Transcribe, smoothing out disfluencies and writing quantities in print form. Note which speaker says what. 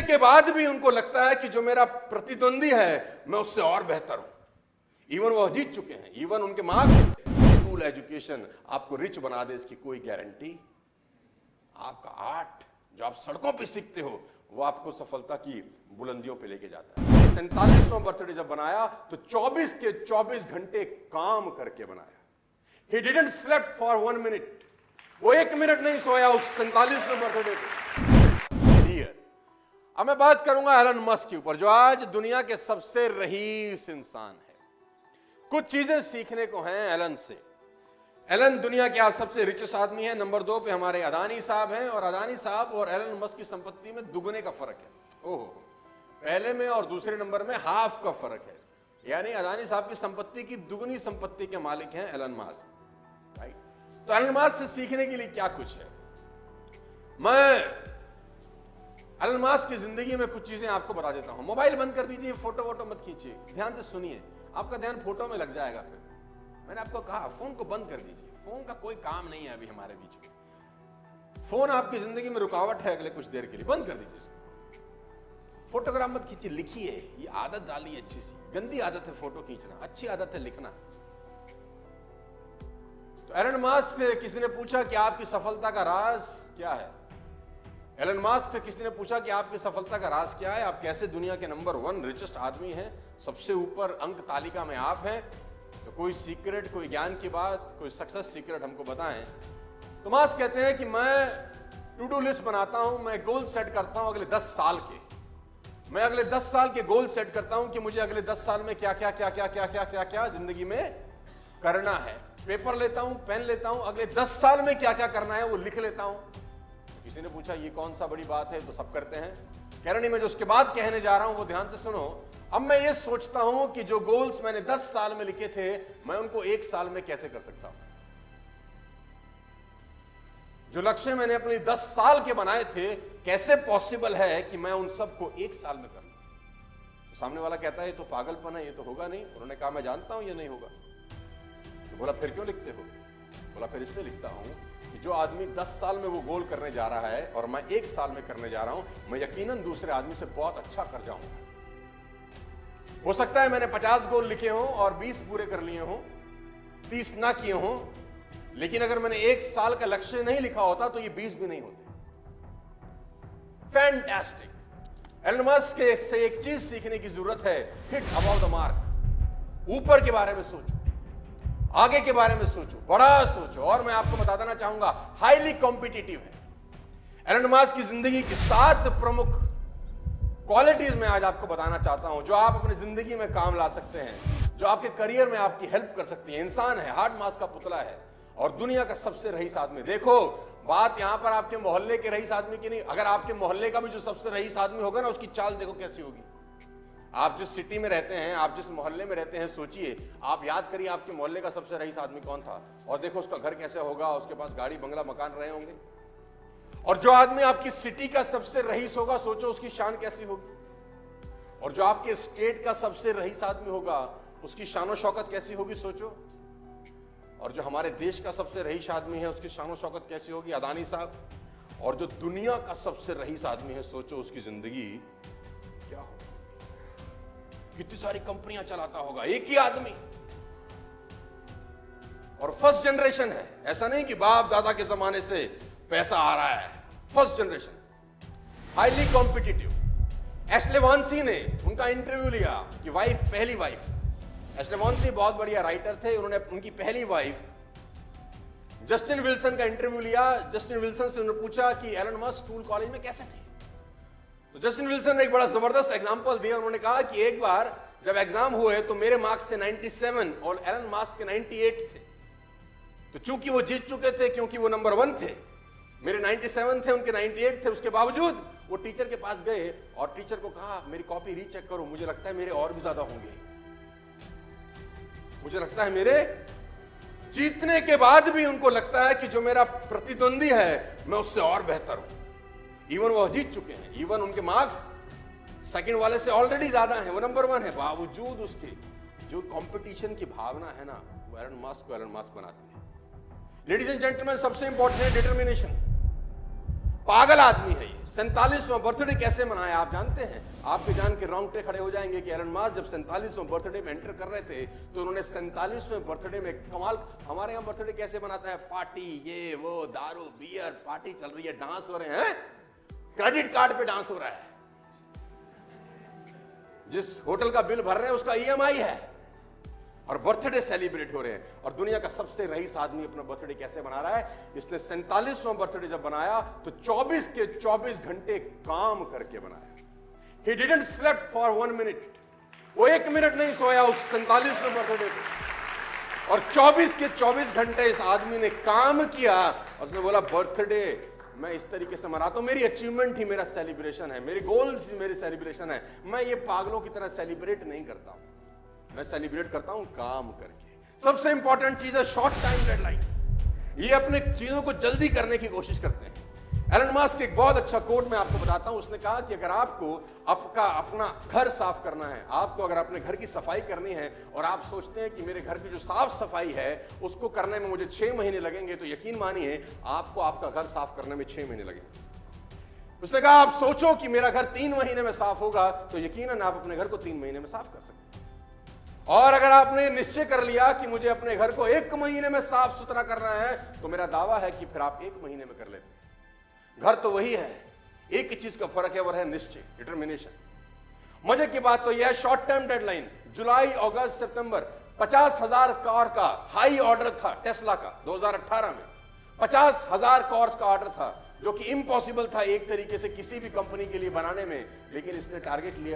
Speaker 1: के बाद भी उनको लगता है कि जो मेरा प्रतिद्वंदी है मैं उससे और बेहतर हूं। इवन वो जीत चुके हैं, इवन उनके मार्क्स, स्कूल एजुकेशन आपको रिच बना दे इसकी कोई गारंटी। आपका आर्ट जो आप सड़कों पे सीखते हो वो आपको सफलता की बुलंदियों पे लेके जाता है। 43वां बर्थडे जब बनाया तो 24 के 24 घंटे काम करके बनाया। He didn't slept for 1 minute. वो 1 मिनट नहीं सोया उस 47वें बर्थडे पे। अब मैं बात करूंगा एलन मस्क के ऊपर, जो आज दुनिया के सबसे रईस इंसान है। कुछ चीजें सीखने को हैं एलन से। एलन दुनिया के आज सबसे रिचेस्ट आदमी है। नंबर 2 पे हमारे अदानी साहब हैं, और अदानी साहब और एलन मस्क की संपत्ति में दुगने का फर्क है। ओहो, पहले में और दूसरे नंबर में हाफ का फर्क है। यानी अदानी साहब की संपत्ति की दुगनी संपत्ति के मालिक हैं एलन मस्क, राइट। तो एलन मस्क से सीखने के लिए क्या कुछ है। मैं एलन मस्क की जिंदगी में कुछ चीजें आपको बता देता हूं। मोबाइल बंद कर दीजिए, फोटो वोटो मत खींचिए, ध्यान से सुनिए, आपका ध्यान फोटो में लग जाएगा। फिर मैंने आपको कहा फोन को बंद कर दीजिए, फोन का कोई काम नहीं है अभी हमारे बीच में। फोन आपकी जिंदगी में रुकावट है अगले कुछ देर के लिए, बंद कर दीजिए इसको। फोटोग्राफ मत खींचिए, लिखिए। ये आदत डालिए अच्छी सी। गंदी आदत है फोटो खींचना, अच्छी आदत है लिखना। तो एलन मस्क से किसी ने पूछा कि आपकी सफलता का राज क्या है। एलन मस्क से किसी ने पूछा कि आपकी सफलता का राज क्या है, आप कैसे दुनिया के नंबर 1 रिचेस्ट आदमी हैं, सबसे ऊपर अंक तालिका में आप हैं। तो कोई सीक्रेट, कोई ज्ञान की बात, कोई सक्सेस सीक्रेट हमको बताएं। तो मस्क कहते हैं कि मैं टू डू लिस्ट बनाता हूं, मैं गोल सेट करता हूं अगले 10 साल के। मैं अगले 10 साल के गोल सेट करता हूं कि मुझे अगले 10 साल में क्या क्या क्या क्या क्या क्या क्या क्या जिंदगी में करना है। पेपर लेता हूं, पेन लेता हूं, अगले 10 साल में क्या क्या करना है वो लिख लेता हूं। किसी ने पूछा ये कौन सा बड़ी बात है, तो सब करते हैं। कह रहे नहीं, मैं जो उसके बाद कहने जा रहा हूं वो ध्यान से सुनो। अब मैं ये सोचता हूं कि जो गोल्स मैंने 10 साल में लिखे थे मैं उनको 1 साल में कैसे कर सकता हूं। जो लक्ष्य मैंने अपने 10 साल के बनाए थे, कैसे पॉसिबल है कि मैं उन सबको 1 साल में कर लूं। तो सामने वाला कहता है ये तो पागलपन है, ये तो होगा नहीं। उन्होंने कहा मैं जानता हूं ये नहीं होगा। तो बोला फिर क्यों लिखते हो। बोला फिर इसलिए लिखता हूं कि जो आदमी 10 साल में वो गोल करने जा रहा है और मैं 1 साल में करने जा रहा हूं, मैं यकीनन दूसरे आदमी से बहुत अच्छा कर जाऊंगा। हो सकता है मैंने 50 गोल लिखे हों और 20 पूरे कर लिए हों, 30 ना किए हों, लेकिन अगर मैंने 1 साल का लक्ष्य नहीं लिखा होता तो ये 20 भी नहीं होते। फैंटास्टिक। एलन मस्क से एक चीज सीखने की जरूरत है, हिट अबाउट द मार्क। ऊपर के बारे में सोचो, आगे के बारे में सोचो, बड़ा सोचो। और मैं आपको बता देना चाहूंगा हाईली कॉम्पिटिटिव है। एलन मस्क की जिंदगी की 7 प्रमुख क्वालिटीज में आज आपको बताना चाहता हूं, जो आप अपनी जिंदगी में काम ला सकते हैं, जो आपके करियर में आपकी हेल्प कर सकती है। इंसान है, हार्ड मास का पुतला है और दुनिया का सबसे रईस आदमी। देखो बात यहां पर आपके मोहल्ले के रईस आदमी की नहीं, अगर आपके मोहल्ले का भी जो सबसे रईस आदमी होगा ना, उसकी चाल देखो कैसी होगी। आप जिस सिटी में रहते हैं, आप जिस मोहल्ले में रहते हैं, सोचिए, आप याद करिए आपके मोहल्ले का सबसे रईस आदमी कौन था, और देखो उसका घर कैसे होगा, उसके पास गाड़ी बंगला मकान रहे होंगे। और जो आदमी आपकी सिटी का सबसे रईस होगा, सोचो उसकी शान कैसी होगी। और जो आपके स्टेट का सबसे रईस आदमी होगा, उसकी शान शौकत कैसी होगी, सोचो। और जो हमारे देश का सबसे रईस आदमी है, उसकी शान शौकत कैसी होगी, अदानी साहब। और जो दुनिया का सबसे रईस आदमी है, सोचो उसकी जिंदगी क्या होगी, कितनी सारी कंपनियां चलाता होगा एक ही आदमी। और फर्स्ट जनरेशन है, ऐसा नहीं कि बाप दादा के जमाने से पैसा आ रहा है। First generation, highly competitive. Ashley Vance ने उनका इंटरव्यू लिया कि वाइफ, पहली वाइफ, एशले वांसी बहुत बढ़िया राइटर थे, उन्होंने उनकी पहली वाइफ जस्टिन विल्सन का इंटरव्यू लिया। जस्टिन विल्सन से उन्होंने पूछा कि एलन मस्क स्कूल कॉलेज में कैसे थे। तो जस्टिन विल्सन ने एक बड़ा जबरदस्त एग्जांपल दिया। उन्होंने कहा कि एक बार जब एग्जाम हुए तो मेरे मार्क्स थे 97 और एलन मस्क के 98 थे। तो चूंकि वो जीत चुके थे, क्योंकि वो नंबर 1 थे, मेरे 97 थे, उनके 98 थे, उसके बावजूद वो टीचर के पास गए और टीचर को कहा मेरी कॉपी रीचेक करो, मुझे लगता है मेरे और भी ज्यादा होंगे, मुझे लगता है मेरे। जीतने के बाद भी उनको लगता है कि जो मेरा प्रतिद्वंदी है मैं उससे और बेहतर हूं। इवन वो जीत चुके हैं, इवन उनके मार्क्स सेकंड वाले से ऑलरेडी ज्यादा हैं, वो नंबर 1 है, बावजूद उसके जो कंपटीशन की भावना है ना, वो एलन मस्क को एलन मस्क बनाती है। लेडीज एंड जेंटलमैन, सबसे इंपॉर्टेंट है डिटर्मिनेशन। पागल आदमी है ये। 47वां बर्थडे कैसे मनाया आप जानते हैं? आपके जान के रोंगटे खड़े हो जाएंगे कि एलन मास्क जब 47वां बर्थडे में एंटर कर रहे थे तो उन्होंने 47वें बर्थडे में कमाल। हमारे यहां बर्थडे कैसे मनाता है? पार्टी, ये वो, दारू बियर, पार्टी चल रही है, डांस हो रहे हैं, क्रेडिट कार्ड पे डांस हो रहा है, जिस होटल का बिल भर रहे हैं उसका ईएमआई है, और बर्थडे सेलिब्रेट हो रहे हैं। और दुनिया का सबसे रईस आदमी अपना बर्थडे कैसे मना रहा है? इसने 47वां बर्थडे जब बनाया तो 24 के 24 घंटे काम करके बनाया। He didn't slept for 1 minute. वो 1 मिनट नहीं सोया उस 47वें बर्थडे पे, और 24 के 24 घंटे इस आदमी ने काम किया। और उसने बोला बर्थडे मैं इस तरीके से मनाता हूं, मेरी अचीवमेंट ही मेरा सेलिब्रेशन है, मेरी गोल्स ही मेरी सेलिब्रेशन है। मैं ये पागलों की तरह सेलिब्रेट नहीं करता हूं, मैं सेलिब्रेट करता हूं काम करके। सबसे इंपॉर्टेंट चीज है शॉर्ट टाइम डेडलाइन। ये अपने चीजों को जल्दी करने की कोशिश करते हैं। एलन मास्क एक बहुत अच्छा कोट मैं आपको बताता हूं। उसने कहा कि अगर आपको अपना घर साफ करना है, आपको अगर अपने घर की सफाई करनी है और आप सोचते हैं कि मेरे घर की जो साफ सफाई है उसको करने में मुझे 6 महीने लगेंगे, तो यकीन मानिए आपको आपका घर साफ करने में 6 महीने लगेंगे। उसने कहा आप सोचो कि मेरा घर 3 महीने में साफ होगा, तो यकीनन आप अपने घर को 3 महीने में साफ कर सकते हैं। और अगर आपने निश्चय कर लिया कि मुझे अपने घर को 1 महीने में साफ सुथरा करना है, तो मेरा दावा है कि फिर आप 1 महीने में कर लेते हैं। घर तो वही है, एक ही चीज का फर्क है, वो है निश्चय, डिटर्मिनेशन। मजे की बात तो यह है शॉर्ट टर्म डेडलाइन जुलाई, अगस्त, सितंबर 50,000 कार का हाई ऑर्डर था टेस्ला का 2018 में। 50,000 कार्स का ऑर्डर था जो कि इम्पॉसिबल था एक तरीके से किसी भी कंपनी के लिए बनाने में, लेकिन इसने टारगेट लिया